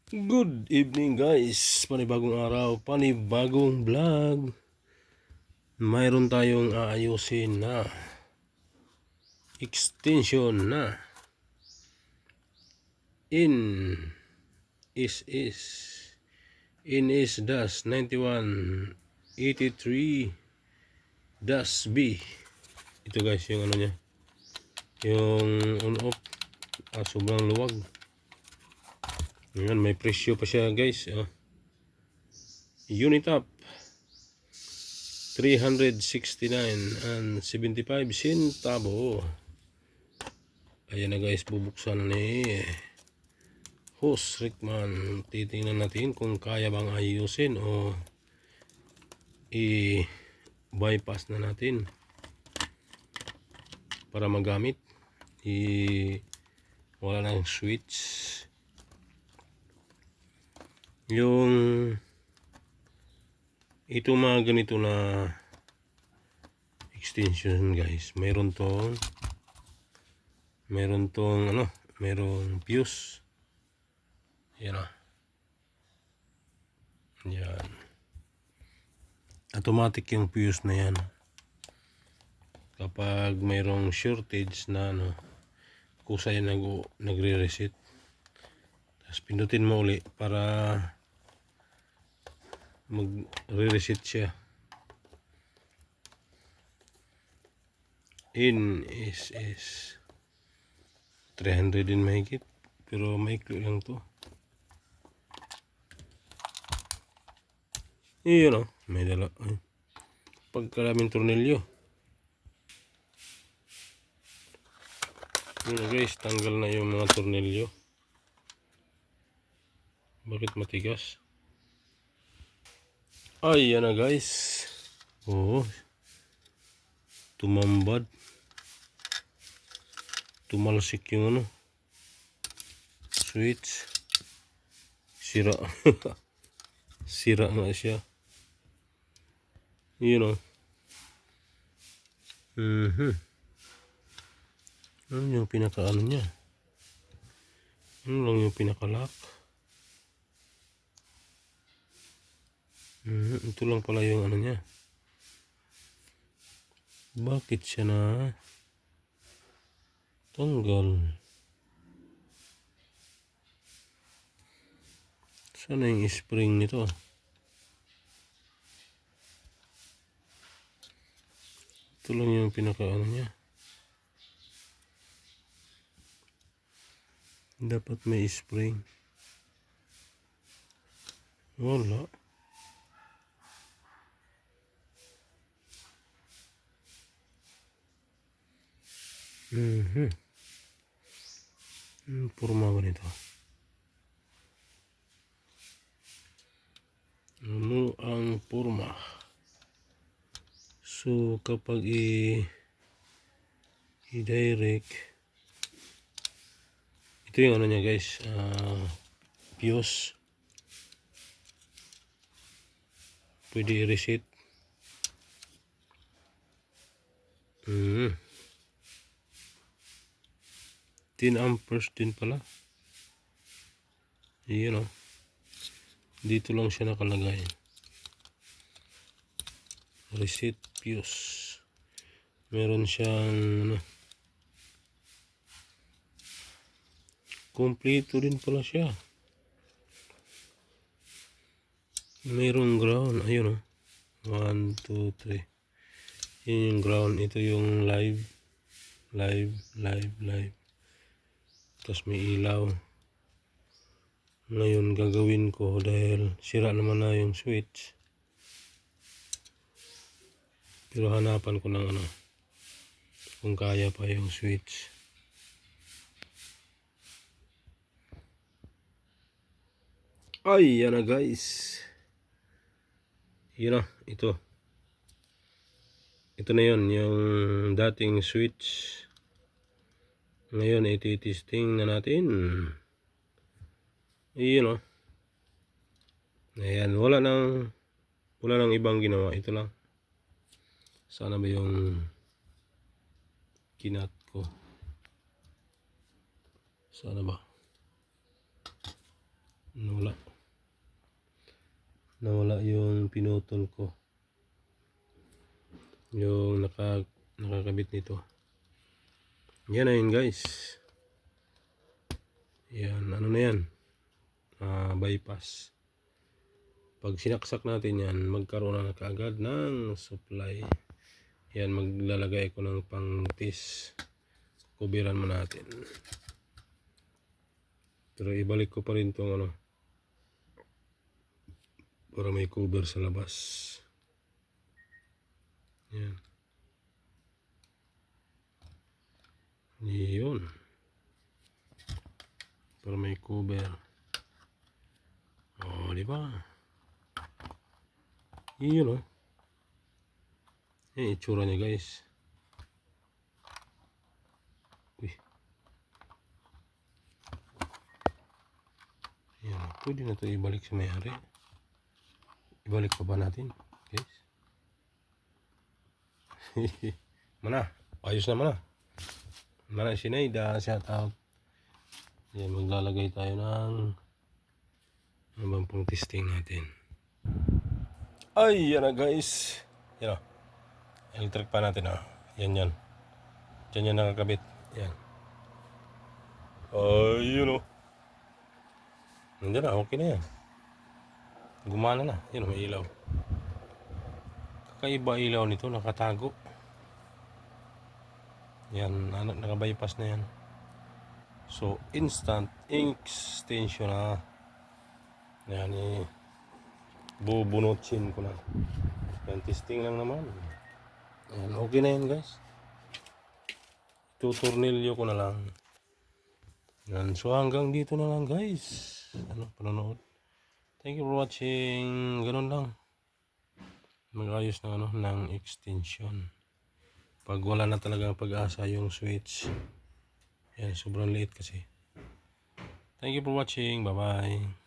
Good evening guys, panibagong araw, panibagong vlog. Mayroon tayong aayusin na extension na in NS-9183-B. Ito guys yung ano niya, yung on off, sobrang luwag. Ngayon may presyo pa siya guys. Unit up 369.75 Ayan na guys, bubuksan ni Host Rickman. Titingnan natin kung kaya bang ayusin o i-bypass na natin para magamit. Wala nang switch. Yung ito mga ganito na extension guys, meron tong merong fuse. Yan o. Yan. Automatic yung fuse na yan. Kapag mayroong shortage na kusa yan nagre-reset. Tapos pindutin mo uli para mag-reset siya. NSS 300 din mahigit, pero maikli lang to. Iyon may dala. Pagkaraming tornilyo. Yun guys, tanggal na yung mga tornilyo. Bakit matigas? Ay, yan na guys. Tumambad. Tumalsik yung switch. Sira. Sira nga siya. Yun ano yung pinaka niya? Ano lang yung pinaka-lock? Ito lang pala yung niya. Bakit siya na tanggal? Sana yung spring nito? Ito lang yung pinaka niya. Dapat may spring. Wala. Porma ba nito? Ano ang porma? So kapag i-direct, ito yung niya guys, fuse. Pwede i-reset. 10 amperes din pala. Yun dito lang siya nakalagay. Reset fuse. Meron siyang kompleto din pala siya. Mayroong ground. Ayun 1, 2, 3. Yun yung ground. Ito yung live. Tapos may ilaw. Ngayon gagawin ko dahil sira naman na yung switch. Pero hanapan ko ng kung kaya pa yung switch. Ay, yan na guys. Yun ito. Ito na yun, yung dating switch. Ngayon, iti-testing na natin. Yun Ayan, wala nang ibang ginawa. Ito lang. Sana ba yung kinat ko? Sana ba? Nawala yung pinutol ko. Yung nakakabit nito. Yan na yun guys. Yan, ano na yan? Bypass. Pag sinaksak natin yan, magkaroon na kaagad ng supply. Yan, maglalagay ko ng pang-tis. Kubiran mo natin. Pero ibalik ko pa rin itong ano, para may cover sa labas. Yan. Yun. Para may cover. Oh, di ba? Yun oh. Yan itsura niya guys. Uy. Yan. Pwede na ito ibalik sa may-ari. Ibalik pa ba natin guys? Mana? Ayos na mana. Mana Sineida, shout out. Yan, maglalagay tayo ng ano bang pang testing natin. Ay, yan na guys. Yan o. Electric pa natin o. Yan yan. Diyan yan nakakabit. Yan. Ay, yun o. Nandiyan na, okay na yan. Gumana na. Yan o, may ilaw. Kakaiba ilaw nito, nakatago. Yan, nakabypass na yan. So, instant extension na. Yan eh. Bubunotsin ko na. Yan, testing lang naman. Yan, okay na yan guys. Tutornilyo ko na lang. Yan, so hanggang dito na lang guys. Ano, panonood. Thank you for watching. Ganun lang. Mag-ayos na ano, ng extension. Pag wala na talagang pag-asa yung switch. Yan, sobrang liit kasi. Thank you for watching. Bye-bye.